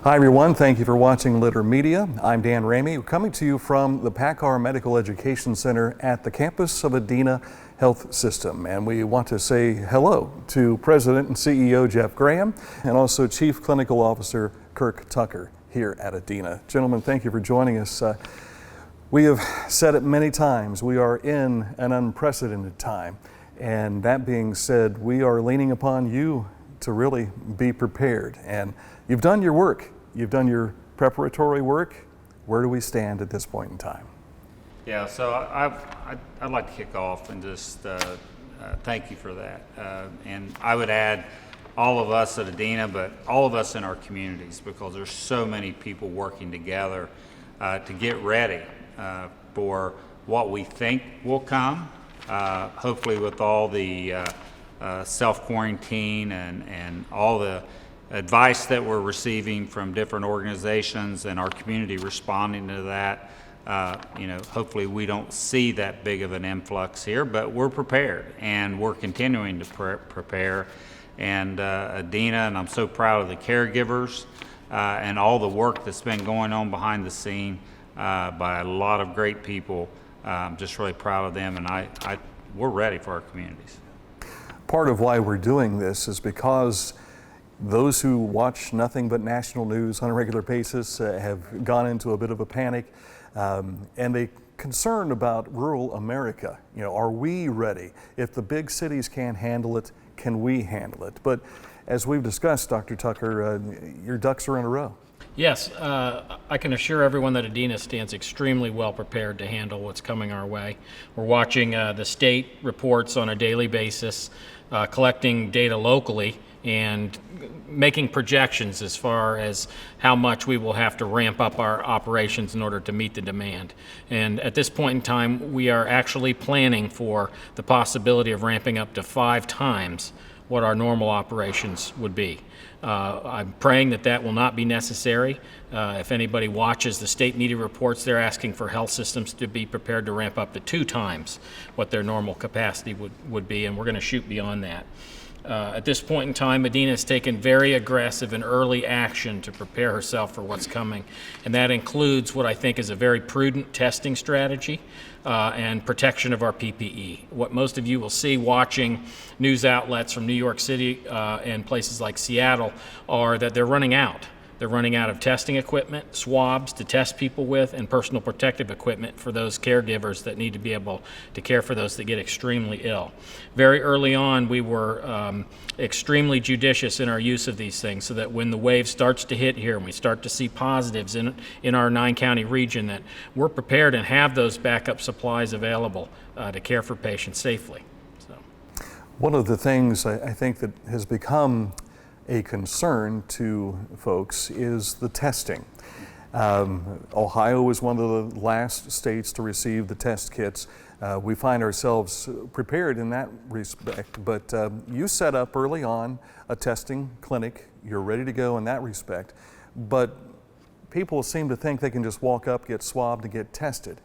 Hi everyone, thank you for watching Litter Media. I'm Dan Ramey, coming to you from the PACCAR Medical Education Center at the campus of Adena Health System. And we want to say hello to President and CEO Jeff Graham and also Chief Clinical Officer Kirk Tucker here at Adena. Gentlemen, thank you for joining us. We have said it many times, we are in an unprecedented time. And that being said, we are leaning upon you to really be prepared. And you've done your work. You've done your preparatory work. Where do we stand at this point in time? Yeah, so I'd like to kick off and just thank you for that. And I would add all of us at Adena, but all of us in our communities, because there's so many people working together to get ready for what we think will come, hopefully with all the self-quarantine and all the advice that we're receiving from different organizations and our community responding to that. Hopefully we don't see that big of an influx here, but we're prepared and we're continuing to prepare. And Adena, and I'm so proud of the caregivers and all the work that's been going on behind the scene by a lot of great people. I'm just really proud of them, and we're ready for our communities. Part of why we're doing this is because those who watch nothing but national news on a regular basis have gone into a bit of a panic and a concern about rural America. Are we ready? If the big cities can't handle it, can we handle it? But as we've discussed, Dr. Tucker, your ducks are in a row. Yes, I can assure everyone that Adena stands extremely well prepared to handle what's coming our way. We're watching the state reports on a daily basis, collecting data locally, and making projections as far as how much we will have to ramp up our operations in order to meet the demand. And at this point in time, we are actually planning for the possibility of ramping up to 5 times what our normal operations would be. I'm praying that that will not be necessary. If anybody watches the state media reports, they're asking for health systems to be prepared to ramp up to 2 times what their normal capacity would be, and we're going to shoot beyond that. At this point in time, Adena has taken very aggressive and early action to prepare herself for what's coming, and that includes what I think is a very prudent testing strategy and protection of our PPE. What most of you will see watching news outlets from New York City and places like Seattle are that they're running out. They're running out of testing equipment, swabs to test people with, and personal protective equipment for those caregivers that need to be able to care for those that get extremely ill. Very early on, we were extremely judicious in our use of these things so that when the wave starts to hit here and we start to see positives in our 9-county region, that we're prepared and have those backup supplies available to care for patients safely. So, one of the things I think that has become a concern to folks is the testing. Ohio is one of the last states to receive the test kits. We find ourselves prepared in that respect, but you set up early on a testing clinic. You're ready to go in that respect, but people seem to think they can just walk up, get swabbed, and get tested.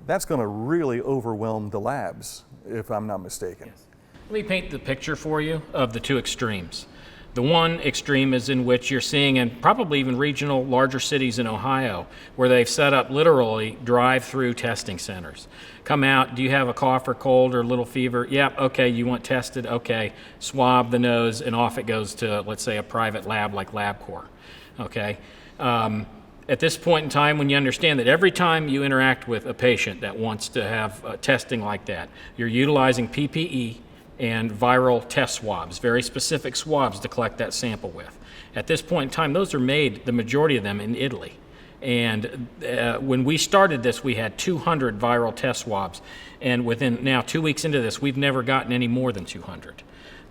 That's going to really overwhelm the labs, if I'm not mistaken. Yes. Let me paint the picture for you of the 2 extremes. The one extreme is in which you're seeing in probably even regional larger cities in Ohio where they've set up literally drive-through testing centers. Come out, do you have a cough or cold or a little fever? Yep, okay, you want tested? Okay, swab the nose, and off it goes to, let's say, a private lab like LabCorp. Okay. At this point in time, when you understand that every time you interact with a patient that wants to have testing like that, you're utilizing PPE and viral test swabs, very specific swabs to collect that sample with. At this point in time, those are made, the majority of them, in Italy. And when we started this, we had 200 viral test swabs. And within now 2 weeks into this, we've never gotten any more than 200.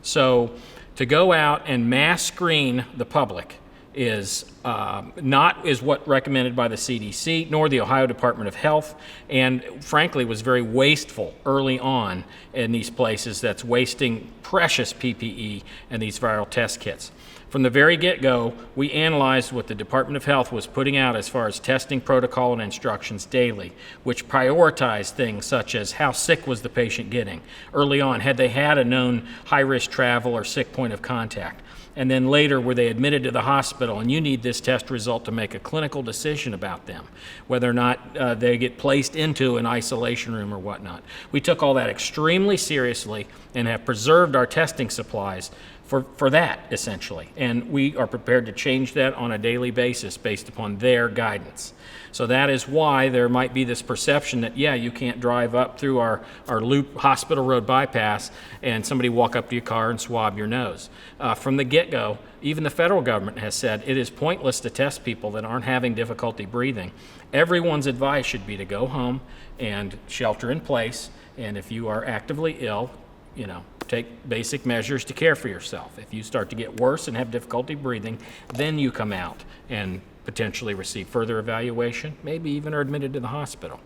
So to go out and mass screen the public is not what recommended by the CDC nor the Ohio Department of Health, and frankly was very wasteful early on in these places that's wasting precious PPE and these viral test kits. From the very get-go, we analyzed what the Department of Health was putting out as far as testing protocol and instructions daily, which prioritized things such as how sick was the patient getting early on, had they had a known high-risk travel or sick point of contact. And then later, were they admitted to the hospital, and you need this test result to make a clinical decision about them, whether or not they get placed into an isolation room or whatnot. We took all that extremely seriously and have preserved our testing supplies for that, essentially. And we are prepared to change that on a daily basis based upon their guidance. So that is why there might be this perception that, yeah, you can't drive up through our loop hospital road bypass and somebody walk up to your car and swab your nose. From the get-go, even the federal government has said it is pointless to test people that aren't having difficulty breathing. Everyone's advice should be to go home and shelter in place, and if you are actively ill, take basic measures to care for yourself. If you start to get worse and have difficulty breathing, then you come out and potentially receive further evaluation, maybe even are admitted to the hospital.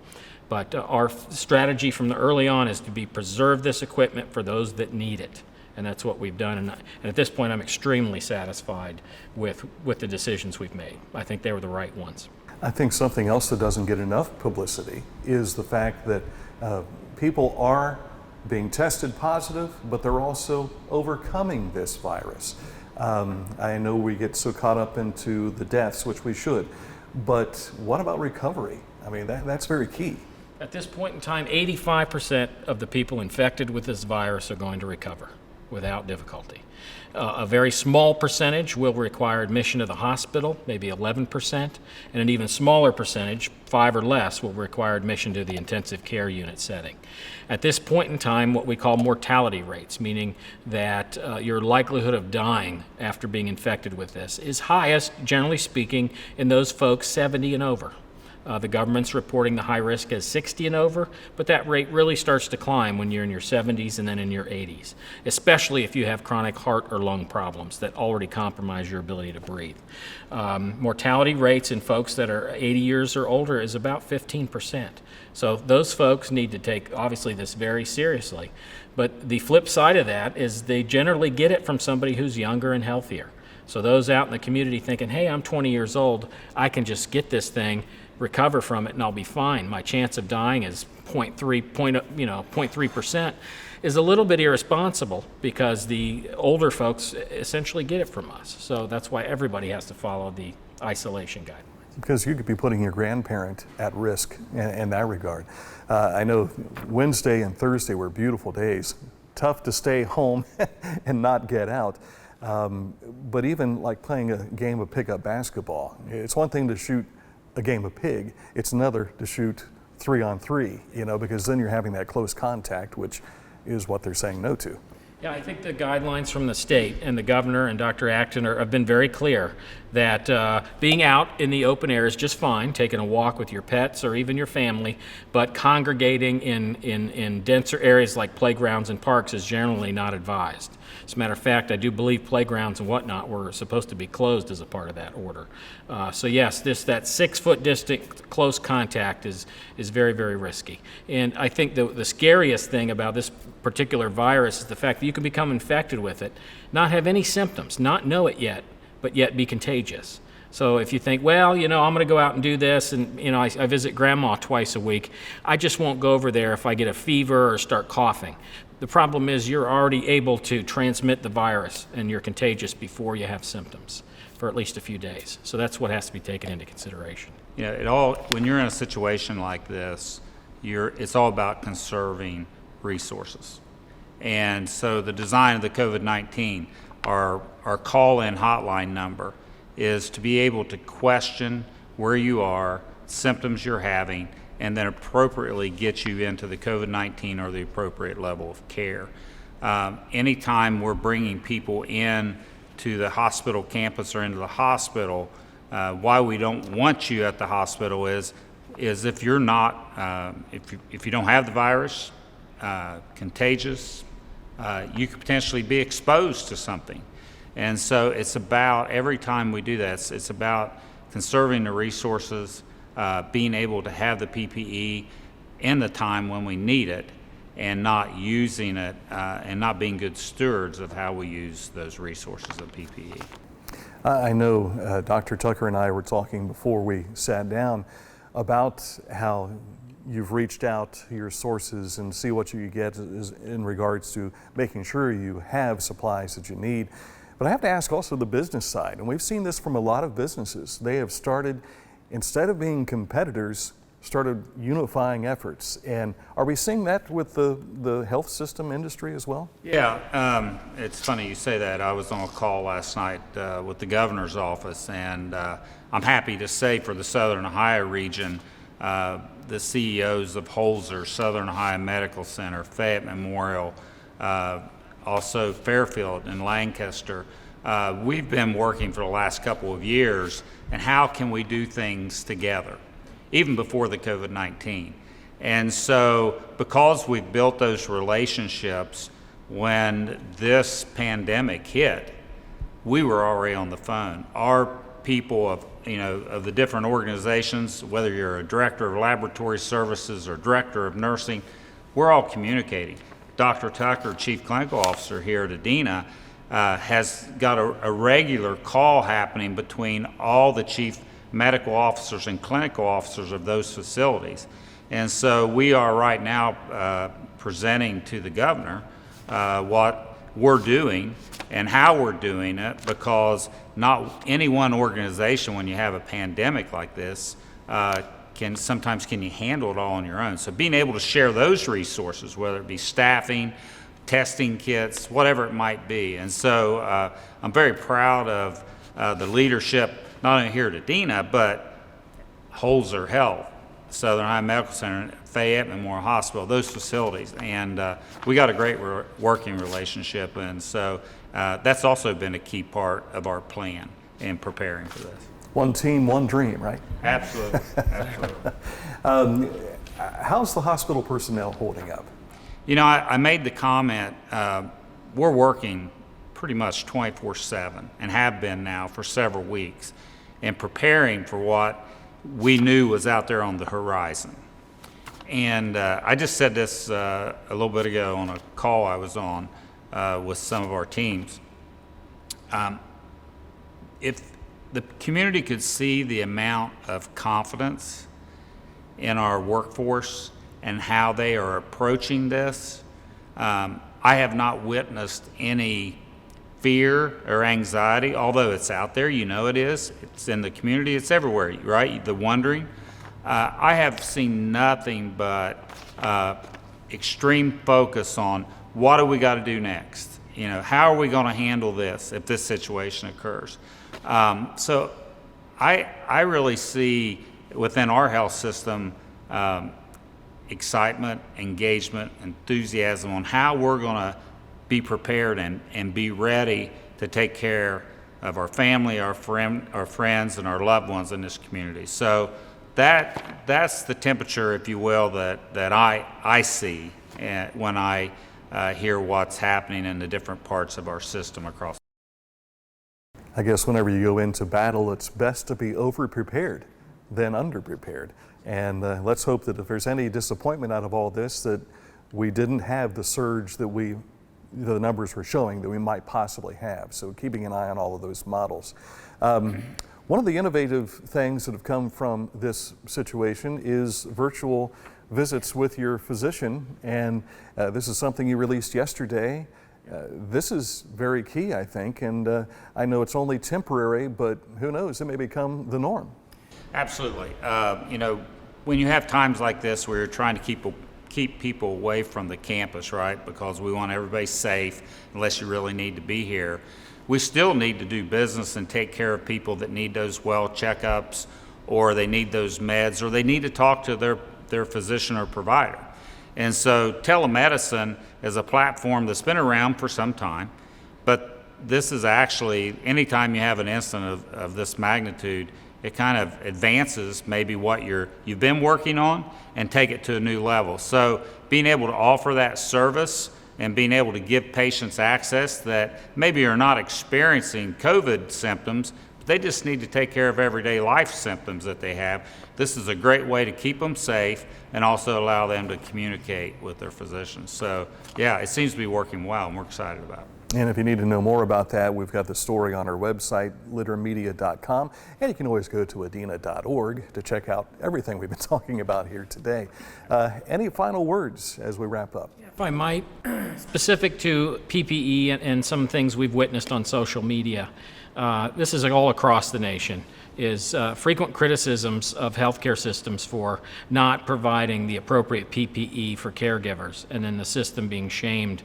But our strategy from the early on is to preserve this equipment for those that need it. And that's what we've done. And at this point, I'm extremely satisfied with the decisions we've made. I think they were the right ones. I think something else that doesn't get enough publicity is the fact that people are being tested positive, but they're also overcoming this virus. I know we get so caught up into the deaths, which we should, but what about recovery? I mean, that's very key. At this point in time, 85% of the people infected with this virus are going to recover without difficulty. A very small percentage will require admission to the hospital, maybe 11%, and an even smaller percentage, 5 or less, will require admission to the intensive care unit setting. At this point in time, what we call mortality rates, meaning that your likelihood of dying after being infected with this is highest, generally speaking, in those folks 70 and over. The government's reporting the high risk as 60 and over, but that rate really starts to climb when you're in your 70s and then in your 80s, especially if you have chronic heart or lung problems that already compromise your ability to breathe. Mortality rates in folks that are 80 years or older is about 15%. So those folks need to take, obviously, this very seriously. But the flip side of that is they generally get it from somebody who's younger and healthier. So those out in the community thinking, hey, I'm 20 years old, I can just get this thing, recover from it, and I'll be fine. My chance of dying is 0.3% is a little bit irresponsible because the older folks essentially get it from us. So that's why everybody has to follow the isolation guidelines. Because you could be putting your grandparent at risk in that regard. I know Wednesday and Thursday were beautiful days. Tough to stay home and not get out. But even like playing a game of pickup basketball, it's one thing to shoot a game of pig, it's another to shoot 3-on-3, because then you're having that close contact, which is what they're saying no to. Yeah, I think the guidelines from the state and the governor and Dr. Acton have been very clear that being out in the open air is just fine, taking a walk with your pets or even your family, but congregating in denser areas like playgrounds and parks is generally not advised. As a matter of fact, I do believe playgrounds and whatnot were supposed to be closed as a part of that order. So yes, that 6-foot distant close contact is very, very risky. And I think the scariest thing about this particular virus is the fact that you can become infected with it, not have any symptoms, not know it yet, but yet be contagious. So if you think, well, I'm going to go out and do this, and I visit grandma twice a week, I just won't go over there if I get a fever or start coughing. The problem is you're already able to transmit the virus and you're contagious before you have symptoms for at least a few days. So that's what has to be taken into consideration. When you're in a situation like this, it's all about conserving resources. And so the design of the COVID-19, our call-in hotline number, is to be able to question where you are, symptoms you're having, and then appropriately get you into the COVID-19 or the appropriate level of care. Anytime we're bringing people in to the hospital campus or into the hospital, why we don't want you at the hospital is if you're not, if you don't have the virus, contagious, you could potentially be exposed to something. And so it's about, every time we do that, it's about conserving the resources, being able to have the PPE in the time when we need it, and not using it and not being good stewards of how we use those resources of PPE. I know Dr. Tucker and I were talking before we sat down about how you've reached out to your sources and see what you get in regards to making sure you have supplies that you need. But I have to ask also the business side, and we've seen this from a lot of businesses. They have started, instead of being competitors, started unifying efforts. And are we seeing that with the health system industry as well? Yeah, it's funny you say that. I was on a call last night with the governor's office, and I'm happy to say for the Southern Ohio region, the CEOs of Holzer, Southern Ohio Medical Center, Fayette Memorial, also Fairfield and Lancaster, we've been working for the last couple of years, and how can we do things together, even before the COVID-19. And so because we've built those relationships, when this pandemic hit, we were already on the phone. Our people of the different organizations, whether you're a director of laboratory services or director of nursing, we're all communicating. Dr. Tucker, Chief Clinical Officer here at Adena, has got a regular call happening between all the chief medical officers and clinical officers of those facilities. And so we are right now presenting to the governor what we're doing and how we're doing it, because not any one organization, when you have a pandemic like this, can you handle it all on your own. So being able to share those resources, whether it be staffing, testing kits, whatever it might be. And so I'm very proud of the leadership, not only here at Adena, but Holzer Health, Southern Ohio Medical Center, Fayette Memorial Hospital, those facilities. And we got a great working relationship. And so that's also been a key part of our plan in preparing for this. One team, one dream, right? Absolutely, absolutely. How's the hospital personnel holding up? You know, I made the comment, we're working pretty much 24/7 and have been now for several weeks, and preparing for what we knew was out there on the horizon. And I just said this a little bit ago on a call I was on with some of our teams. If the community could see the amount of confidence in our workforce and how they are approaching this, I have not witnessed any fear or anxiety, although it's out there, it is. It's in the community, it's everywhere, right? The wondering. I have seen nothing but extreme focus on what do we got to do next? How are we going to handle this if this situation occurs? So I really see within our health system excitement, engagement, enthusiasm on how we're going to be prepared and be ready to take care of our family, our friends, and our loved ones in this community. So that's the temperature, if you will, that I see when I hear what's happening in the different parts of our system across. I guess whenever you go into battle, it's best to be over-prepared than under-prepared. And let's hope that if there's any disappointment out of all this, that we didn't have the surge that the numbers were showing that we might possibly have. So keeping an eye on all of those models. One of the innovative things that have come from this situation is virtual visits with your physician, and this is something you released yesterday. This is very key, I think, and I know it's only temporary, but who knows, it may become the norm. Absolutely. When you have times like this where you're trying to keep people away from the campus, right, because we want everybody safe unless you really need to be here, we still need to do business and take care of people that need those well checkups, or they need those meds, or they need to talk to their physician or provider. And so telemedicine is a platform that's been around for some time, but this is actually, anytime you have an incident of this magnitude, it kind of advances maybe what you've been working on and take it to a new level. So being able to offer that service and being able to give patients access that maybe are not experiencing COVID symptoms, but they just need to take care of everyday life symptoms that they have. This is a great way to keep them safe and also allow them to communicate with their physicians. So yeah, it seems to be working well, and we're excited about it. And if you need to know more about that, we've got the story on our website, littermedia.com, and you can always go to adena.org to check out everything we've been talking about here today. Any final words as we wrap up? If I might, specific to PPE and some things we've witnessed on social media, this is all across the nation, is frequent criticisms of healthcare systems for not providing the appropriate PPE for caregivers, and then the system being shamed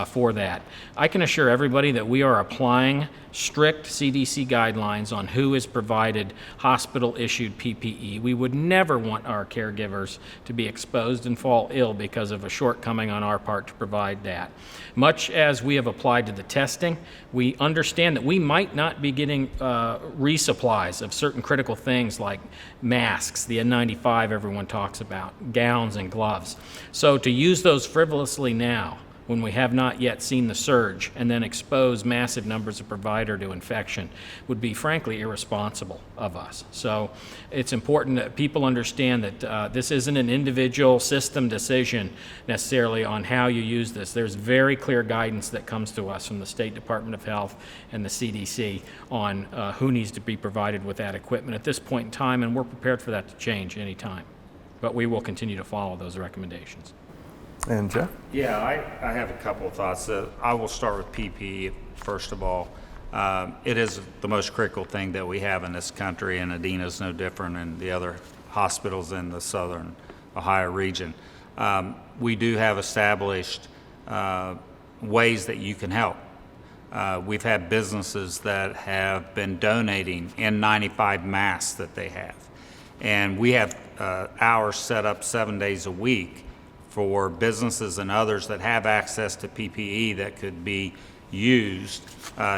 for that. I can assure everybody that we are applying strict CDC guidelines on who is provided hospital-issued PPE. We would never want our caregivers to be exposed and fall ill because of a shortcoming on our part to provide that. Much as we have applied to the testing, we understand that we might not be getting resupplies of certain critical things like masks, the N95 everyone talks about, gowns and gloves. So to use those frivolously now, when we have not yet seen the surge, and then expose massive numbers of provider to infection, would be frankly irresponsible of us. So it's important that people understand that this isn't an individual system decision necessarily on how you use this. There's very clear guidance that comes to us from the State Department of Health and the CDC on who needs to be provided with that equipment at this point in time, and we're prepared for that to change any time. But we will continue to follow those recommendations. And Jeff? Yeah, I have a couple of thoughts. I will start with PPE first of all. It is the most critical thing that we have in this country, and Adena is no different than the other hospitals in the southern Ohio region. We do have established ways that you can help. We've had businesses that have been donating N95 masks that they have. And we have hours set up 7 days a week for businesses and others that have access to PPE that could be used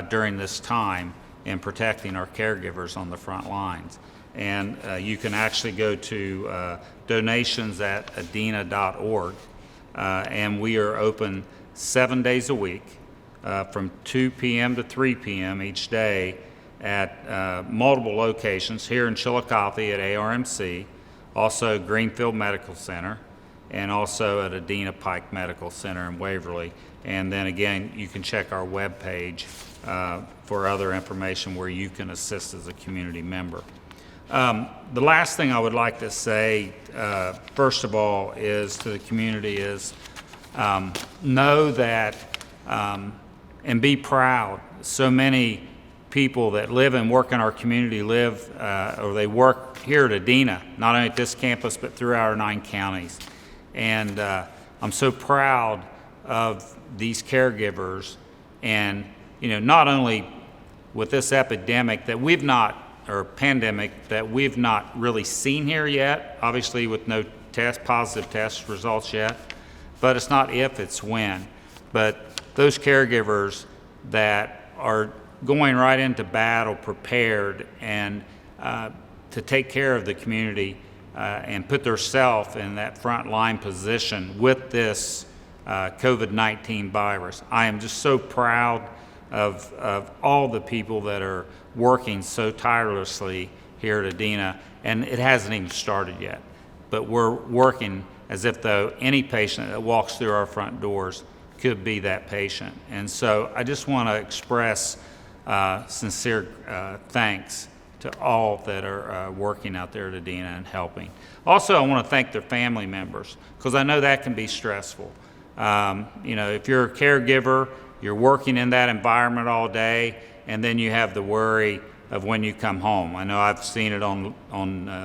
during this time in protecting our caregivers on the front lines. And you can actually go to donations at adena.org, and we are open 7 days a week from 2 p.m. to 3 p.m. each day at multiple locations here in Chillicothe at ARMC, also Greenfield Medical Center, and also at Adena Pike Medical Center in Waverly. And then again, you can check our webpage for other information where you can assist as a community member. The last thing I would like to say, first of all, is to the community is know that and be proud. So many people that live and work in our community live or they work here at Adena, not only at this campus, but throughout our 9 counties. And I'm so proud of these caregivers, and not only with this epidemic that we've not, or pandemic that we've not really seen here yet, obviously with no positive test results yet, but it's not if, it's when. But those caregivers that are going right into battle prepared and to take care of the community and put themselves in that front line position with this COVID-19 virus. I am just so proud of all the people that are working so tirelessly here at Adena, and it hasn't even started yet. But we're working as if though any patient that walks through our front doors could be that patient. And so I just want to express sincere thanks to all that are working out there at Adena and helping. Also, I want to thank their family members, because I know that can be stressful. If you're a caregiver, you're working in that environment all day, and then you have the worry of when you come home. I know I've seen it on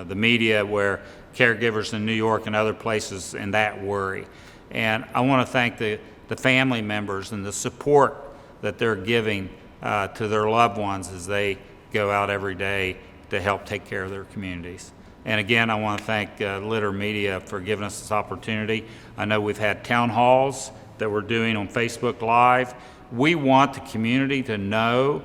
the media where caregivers in New York and other places and that worry. And I want to thank the family members and the support that they're giving to their loved ones as they go out every day to help take care of their communities. And again, I want to thank Litter Media for giving us this opportunity. I know we've had town halls that we're doing on Facebook Live. We want the community to know,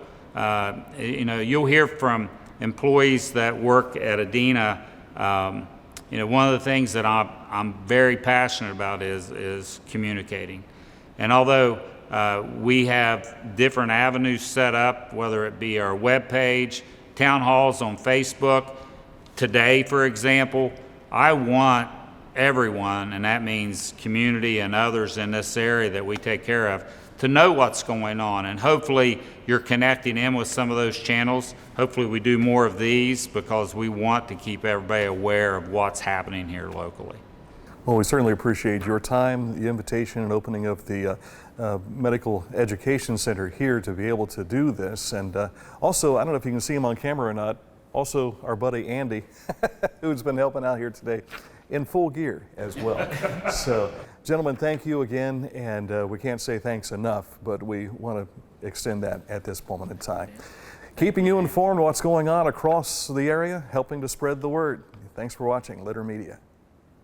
you'll hear from employees that work at Adena. One of the things that I'm very passionate about is communicating. And although we have different avenues set up, whether it be our webpage, town halls on Facebook. Today, for example, I want everyone, and that means community and others in this area that we take care of, to know what's going on. And hopefully you're connecting in with some of those channels. Hopefully we do more of these because we want to keep everybody aware of what's happening here locally. Well, we certainly appreciate your time, the invitation and opening of the Medical Education Center here to be able to do this. And also, I don't know if you can see him on camera or not, also our buddy Andy, who's been helping out here today in full gear as well. So, gentlemen, thank you again, and we can't say thanks enough, but we want to extend that at this moment in time. Keeping you informed what's going on across the area, helping to spread the word. Thanks for watching Litter Media.